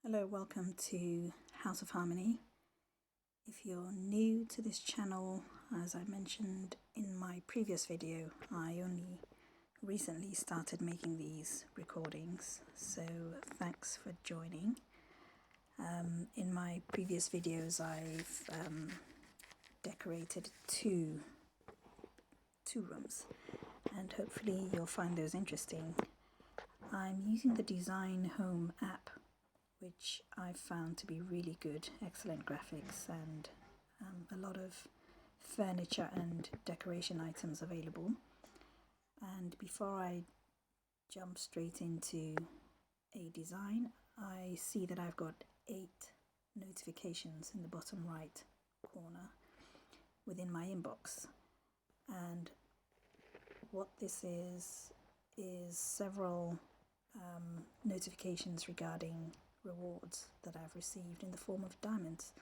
Hello, welcome to House of Harmony. If you're new to this channel, as I mentioned in my previous video, I only recently started making these recordings, so thanks for joining. In my previous videos, I've decorated two rooms, and hopefully you'll find those interesting. I'm using the Design Home app, which I've found to be really good, excellent graphics, and a lot of furniture and decoration items available. And before I jump straight into a design, I see that I've got 8 notifications in the bottom right corner within my inbox. And what this is several notifications regarding rewards that I've received in the form of diamonds.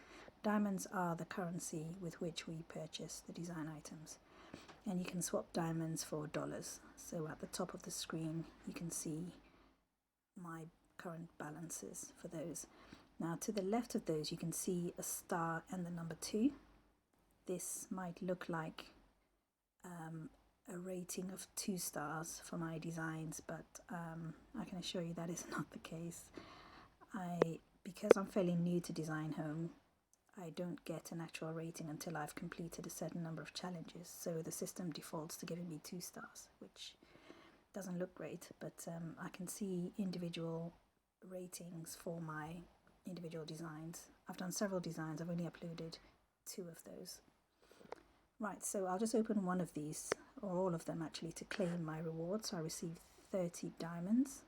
Diamonds are the currency with which we purchase the design items, and you can swap diamonds for dollars. So at the top of the screen you can see my current balances for those. Now to the left of those you can see a star and the number 2. This might look like a rating of 2 stars for my designs, but I can assure you that is not the case. Because I'm fairly new to Design Home, I don't get an actual rating until I've completed a certain number of challenges, so the system defaults to giving me 2 stars, which doesn't look great, but I can see individual ratings for my individual designs. I've done several designs, I've only uploaded 2 of those. Right, so I'll just open one of these, or all of them actually, to claim my reward. So I received 30 diamonds.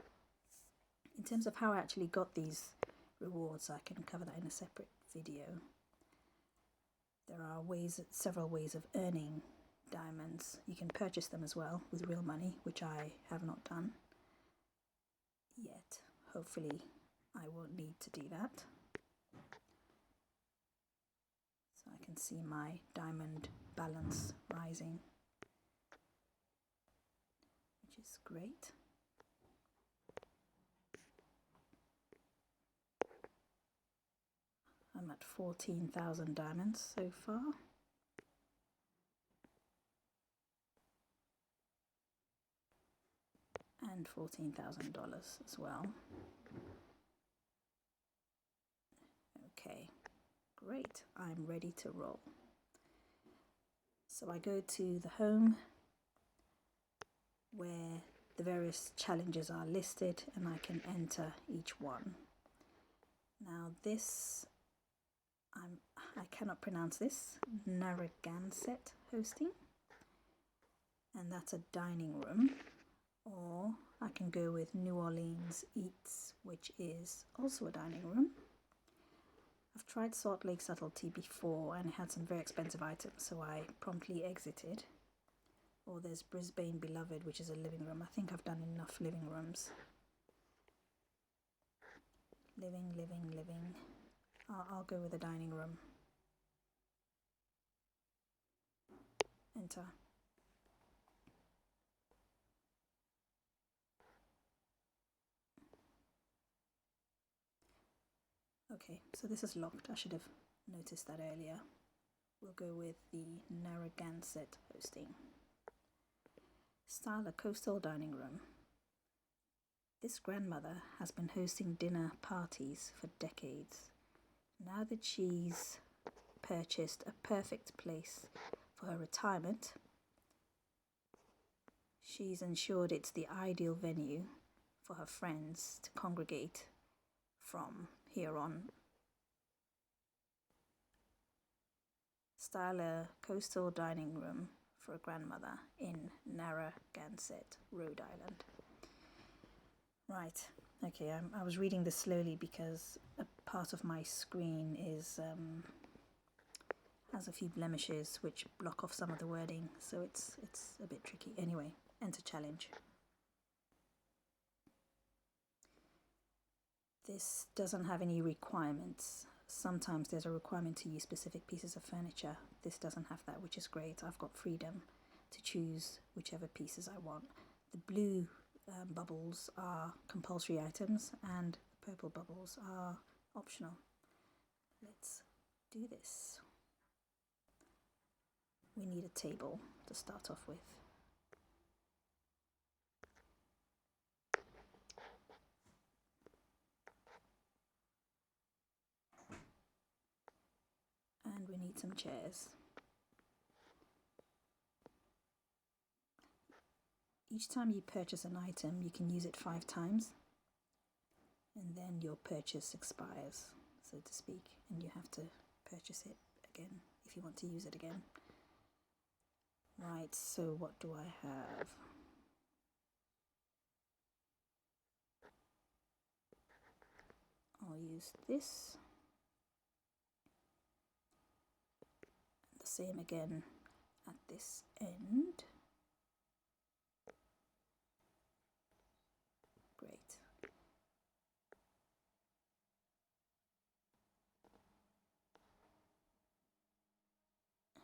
In terms of how I actually got these rewards, I can cover that in a separate video. There are several ways of earning diamonds. You can purchase them as well with real money, which I have not done yet. Hopefully I won't need to do that. So I can see my diamond balance rising, which is great. I'm at 14,000 diamonds so far. And $14,000 as well. Okay, great. I'm ready to roll. So I go to the home where the various challenges are listed, and I can enter each one. Now this, I cannot pronounce this, Narragansett hosting, and that's a dining room. Or I can go with New Orleans Eats, which is also a dining room. I've tried Salt Lake Subtlety before and it had some very expensive items, so I promptly exited. Or there's Brisbane Beloved, which is a living room. I think I've done enough living rooms. Living. I'll go with the dining room. Enter. Okay, so this is locked. I should have noticed that earlier. We'll go with the Narragansett hosting. Style a coastal dining room. This grandmother has been hosting dinner parties for decades. Now that she's purchased a perfect place for her retirement, she's ensured it's the ideal venue for her friends to congregate from here on. Style a coastal dining room for a grandmother in Narragansett, Rhode Island. Right, okay, I was reading this slowly because a part of my screen has a few blemishes which block off some of the wording, so it's a bit tricky. Anyway, enter challenge. This doesn't have any requirements. Sometimes there's a requirement to use specific pieces of furniture. This doesn't have that, which is great. I've got freedom to choose whichever pieces I want. The blue bubbles are compulsory items, and the purple bubbles are optional. Let's do this. We need a table to start off with. And we need some chairs. Each time you purchase an item, you can use it 5 times, and then your purchase expires, so to speak, and you have to purchase it again if you want to use it again. Right, so what do I have? I'll use this. The same again at this end. Great.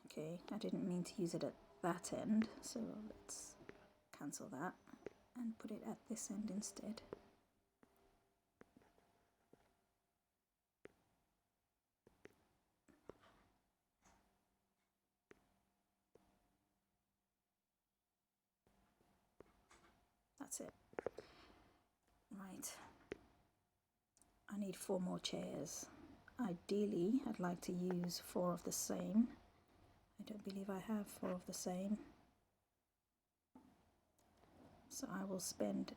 Okay, I didn't mean to use it at that end, so let's cancel that and put it at this end instead. That's it. Right. I need 4 more chairs. Ideally, I'd like to use 4 of the same. I don't believe I have 4 of the same. So I will spend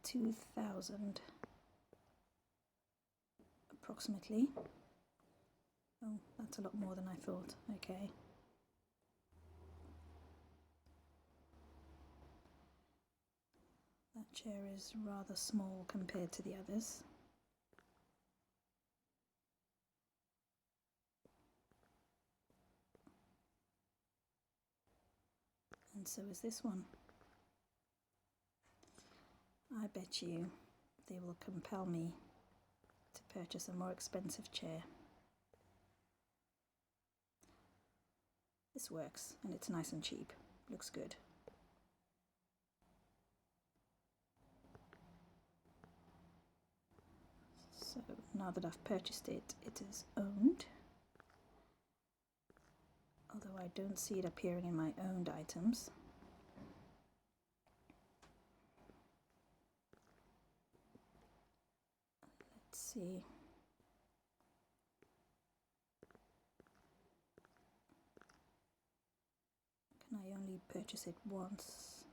2,000 approximately. Oh, that's a lot more than I thought. Okay. That chair is rather small compared to the others. And so is this one. I bet you they will compel me to purchase a more expensive chair. This works, and it's nice and cheap. Looks good. So now that I've purchased it, it is owned. Although I don't see it appearing in my owned items. Let's see. Can I only purchase it once?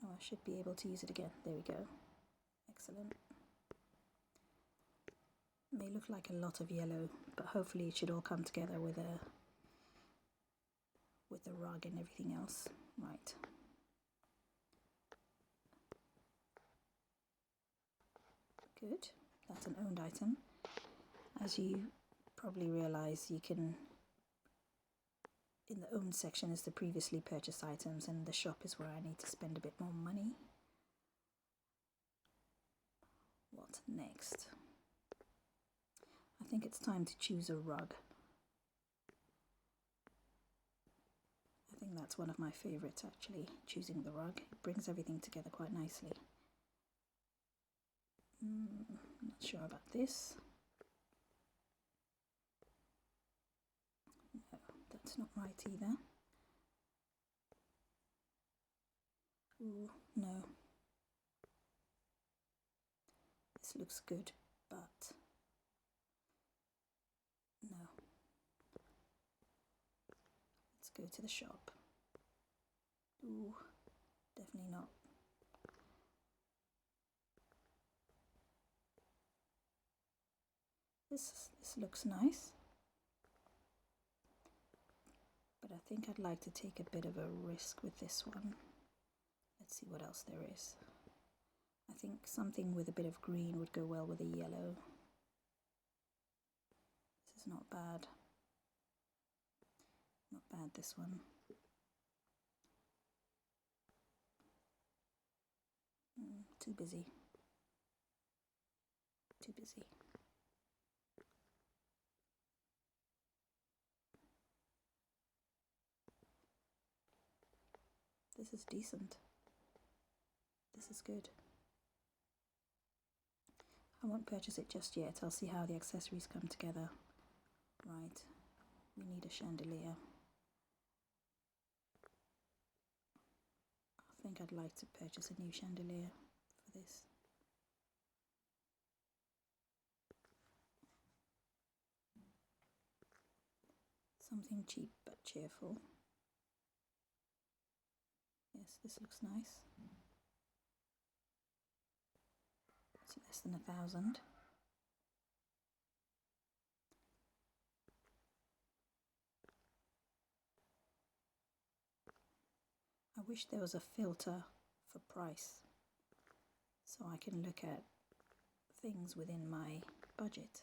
Oh, I should be able to use it again. There we go. Excellent. May look like a lot of yellow, but hopefully it should all come together with the rug and everything else. Right. Good. That's an owned item. As you probably realize, you can, in the owned section is the previously purchased items, and the shop is where I need to spend a bit more money. What next? I think it's time to choose a rug. I think that's one of my favorites, actually, choosing the rug. It brings everything together quite nicely. Not sure about this. No, that's not right either. Ooh, no. This looks good, but no. Let's go to the shop. Ooh, definitely not. This looks nice, but I think I'd like to take a bit of a risk with this one. Let's see what else there is. I think something with a bit of green would go well with the yellow. This is not bad. Not bad, this one. Too busy. Too busy. This is decent. This is good. I won't purchase it just yet. I'll see how the accessories come together. Right, we need a chandelier. I think I'd like to purchase a new chandelier for this. Something cheap but cheerful. Yes, this looks nice. It's less than 1,000. I wish there was a filter for price so I can look at things within my budget.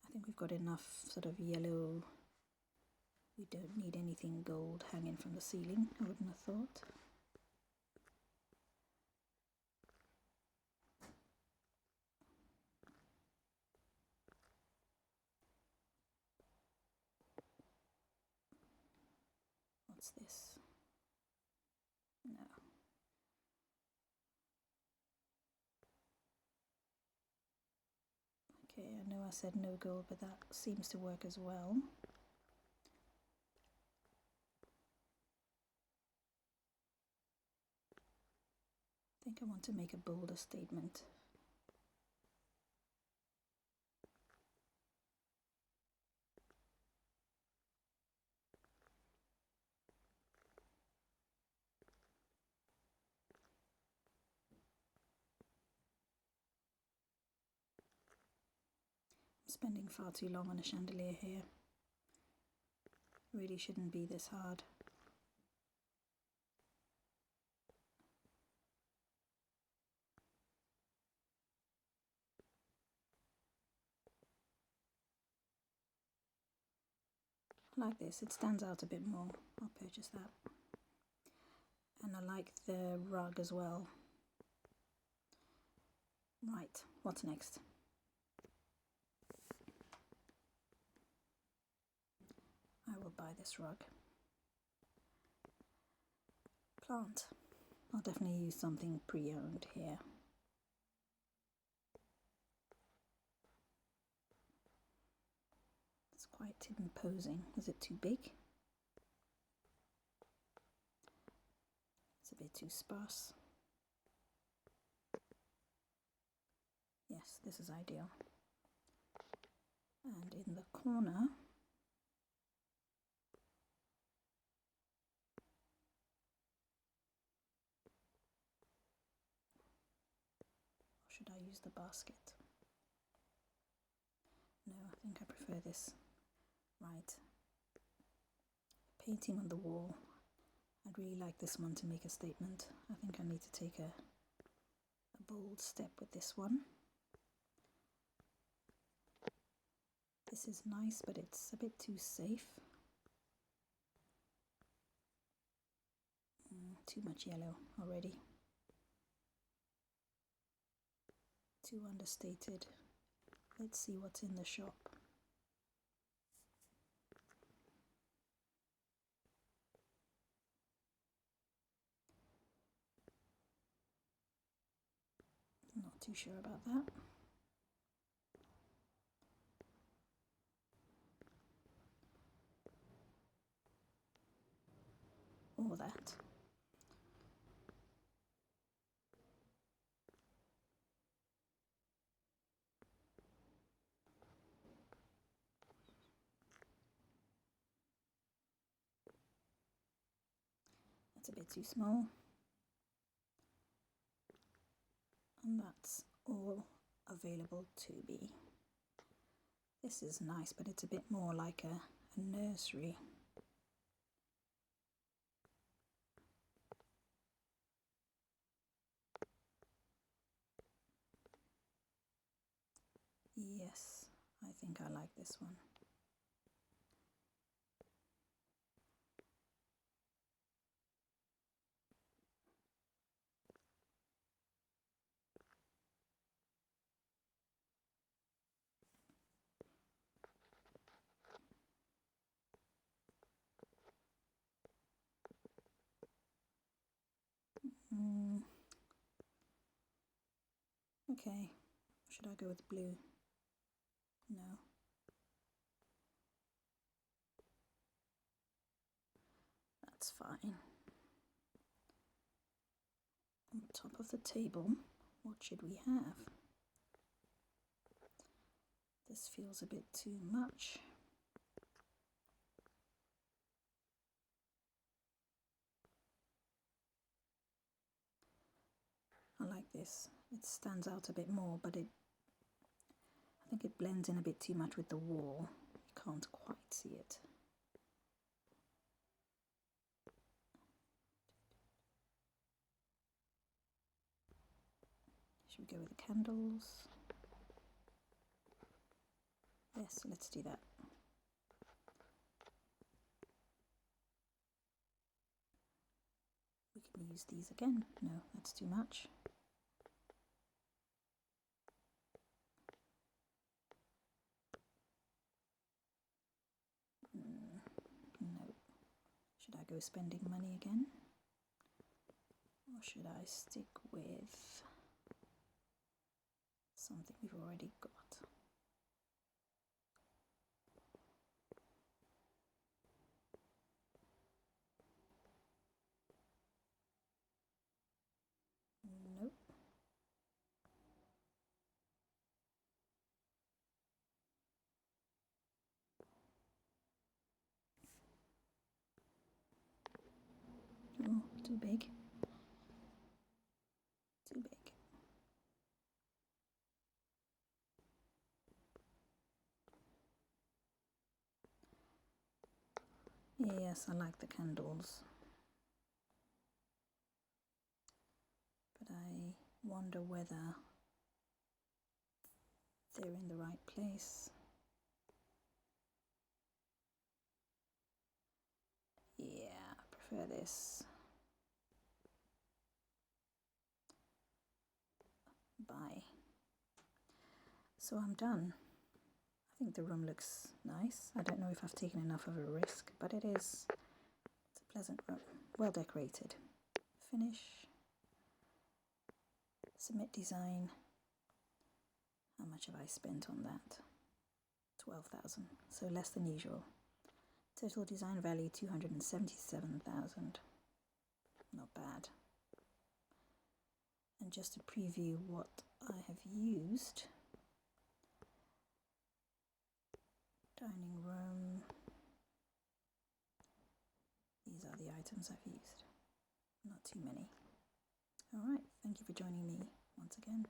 I think we've got enough sort of yellow. We don't need anything gold hanging from the ceiling, I wouldn't have thought. What's this? No. Okay, I know I said no gold, but that seems to work as well. I think I want to make a bolder statement. I'm spending far too long on a chandelier here. Really shouldn't be this hard. Like this, it stands out a bit more. I'll purchase that. And I like the rug as well. Right, what's next? I will buy this rug. Plant. I'll definitely use something pre-owned here. It's quite imposing. Is it too big? It's a bit too sparse. Yes, this is ideal. And in the corner, or should I use the basket? No, I think I prefer this. Right. Painting on the wall. I'd really like this one to make a statement. I think I need to take a bold step with this one. This is nice, but it's a bit too safe. Too much yellow already. Too understated. Let's see what's in the shop. Not too sure about that. Or that. That's a bit too small. And that's all available to be. This is nice, but it's a bit more like a nursery. Yes, I think I like this one. Okay, should I go with blue? No. That's fine. On top of the table, what should we have? This feels a bit too much. I like this. It stands out a bit more, but I think it blends in a bit too much with the wall. You can't quite see it. Should we go with the candles? Yes, let's do that. We can use these again. No, that's too much. No. Should I go spending money again? Or should I stick with something we've already got? Nope. Oh, too big. Too big. Yes, I like the candles. But I wonder whether they're in the right place. Yeah, I prefer this. Bye. So I'm done. I think the room looks nice. I don't know if I've taken enough of a risk, but it's a pleasant room, well decorated. Finish, submit design. How much have I spent on that? 12,000, so less than usual. Total design value 277,000. Not bad. And just to preview what I have used. Dining room. These are the items I've used. Not too many. Alright, thank you for joining me once again.